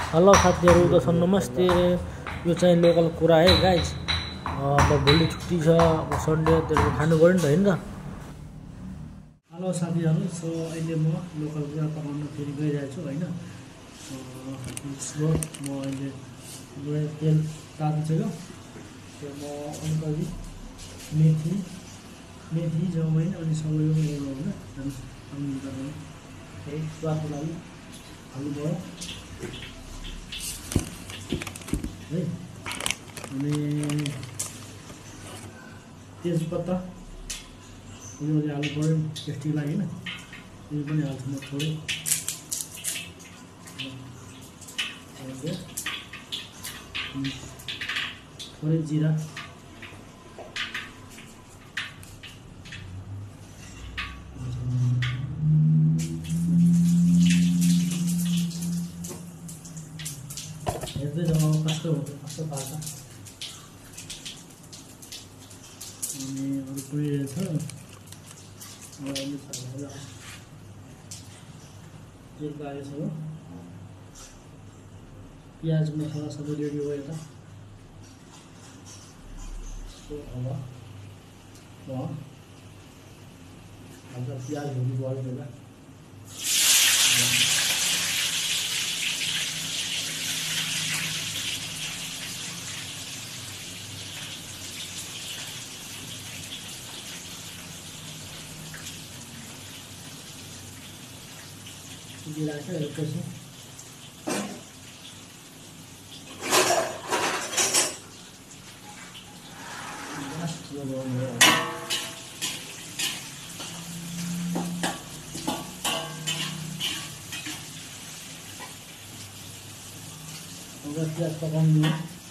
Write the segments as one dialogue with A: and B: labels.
A: Hello साथीहरू, दर्शन नमस्ते। यो चाहिँ लोकल कुरा है गाइज। अब भोलि छुट्टी छ, अब सन्डे त्यसले खानु पऱ्यो नि त, होइन त। हेलो साथीहरू, सो अहिले म लोकल कुरा पकाउन फेरि गइरहेको छु होइन। म अहिले तेल तातिसक्यो। त्यो म अलिकति मेथी जमाइन अनि सबै होइन स्वादको लागि हाल्नु पऱ्यो है। अनि तेजपत्ता अलिअलि हाल्नु पऱ्यो टेस्टीको लागि होइन। यो पनि हाल्छु म थोरै जिरा हेर्दै जाउँ कस्तो हुन्छ, कस्तो पार्छ। अनि अरू पनि रहेछ तेल लागेको छ। प्याज मसला सबै रेडी भयो त। अब हल्का प्याज हुनु पऱ्यो पहिला। जिरा चाहिँ एकैछिन प्याज पकाउनु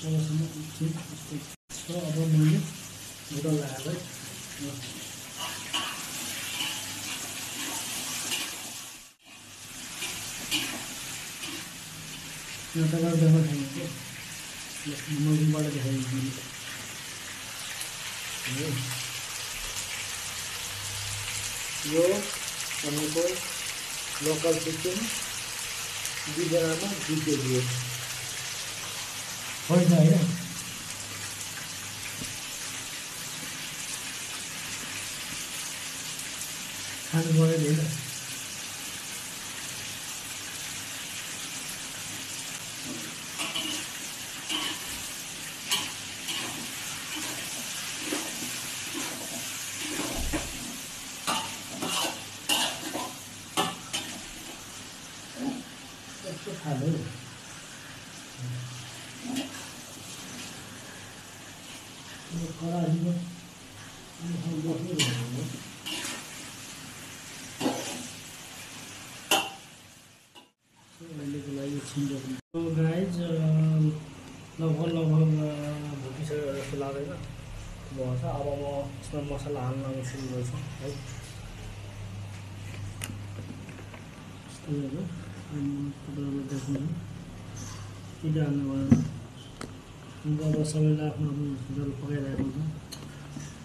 A: तबसम्म एकछिन। अब मैले भुटन लगाएको है। यो तपाईँको देखाएको छैन, मुभीबाट देखाएको यो भनेको लोकल चिकन 2 जनामा 2 केजी हो होइन होइन। खानु पऱ्यो होइन। यस्तो खानु कराहीमा अहिलेको लागि एकछिन रोक्नु। गाइज लगभग भुटिसक्यो जस्तो लाग्दैन भन्छ। अब म यसमा मसला हाल्न सुरु गर्छु है। तपाईँहरू देख्नु के हाल्नु भएन। अब सबैले आफ्नो आफ्नो हिसाबले पकाइरहेको हुन्छ।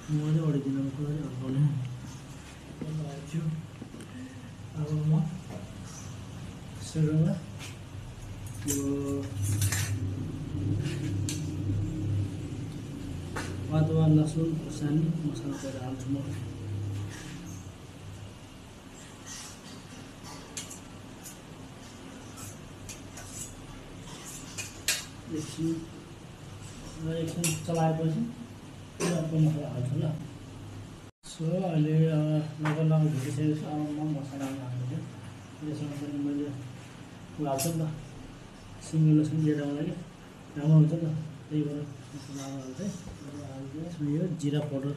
A: म चाहिँ अडिदिनको लागि हल्काउने छु। अब म सुरुमा यो अदुवा लसुन खुर्सानी मसला पहिला हाल्छु म। एकछिन चलाएपछि अर्को मसला हाल्छु ल। सो अहिले लगभग भुटिसकेको छ। अब म मसला हाल्छु। यसमा पनि मैले हाल्छु नि त, सिङ्गो लसुन जिरा लागि राम्रो हुन्छ नि त, त्यही भएर मसला हाल्छ। यसमा यो जिरा पाउडर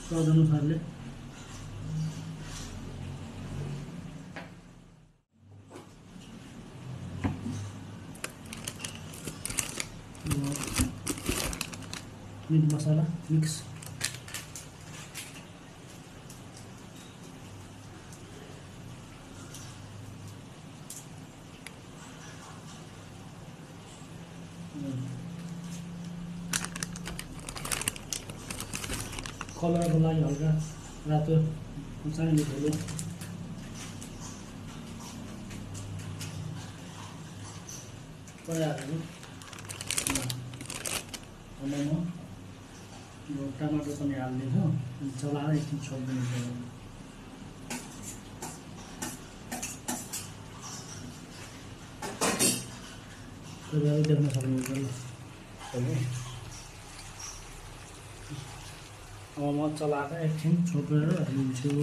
A: स्वाद अनुसारले मीट मसाला मिक्स कलरको लागि हल्का रातो खुर्सानी धुलो पराहरू अनि म यो टमाटर पनि हाल्दैछु अनि चलाएर एकछिन छोड्दिनु पर्यो तपाईँहरू देख्न सक्नुहुन्छ ल अब म चलाएर एकछिन छोपेर लिन्छु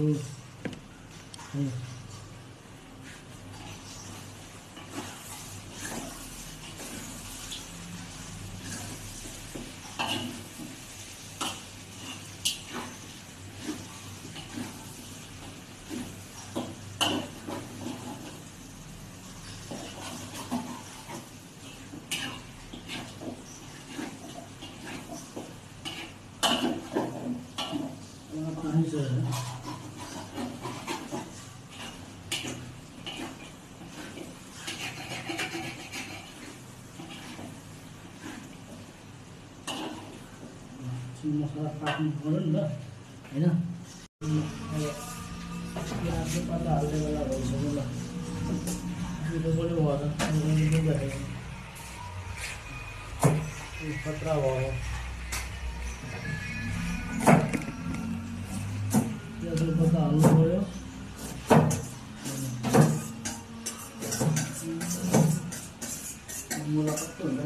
A: मसला पाक्नु पर्यो नि त होइन प्याजको पत्ता हाल्दै गर्दा भइसक्यो ल मिठो पनि भएर खतरा भयो प्याजको पत्ता हाल्नु पर्यो मुला कस्तो हुन्छ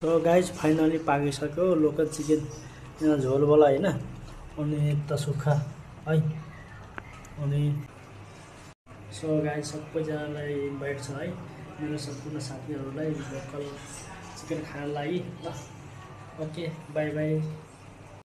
A: सो गाइज फाइनली पाकिसक्यो लोकल चिकन यहाँ झोलवाला होइन अनि यता सुक्खा है अनि सो गाइज सबैजनालाई इन्भाइट छ है मेरो सम्पूर्ण साथीहरूलाई लोकल चिकन खानको लागि ल ओके बाई बाई।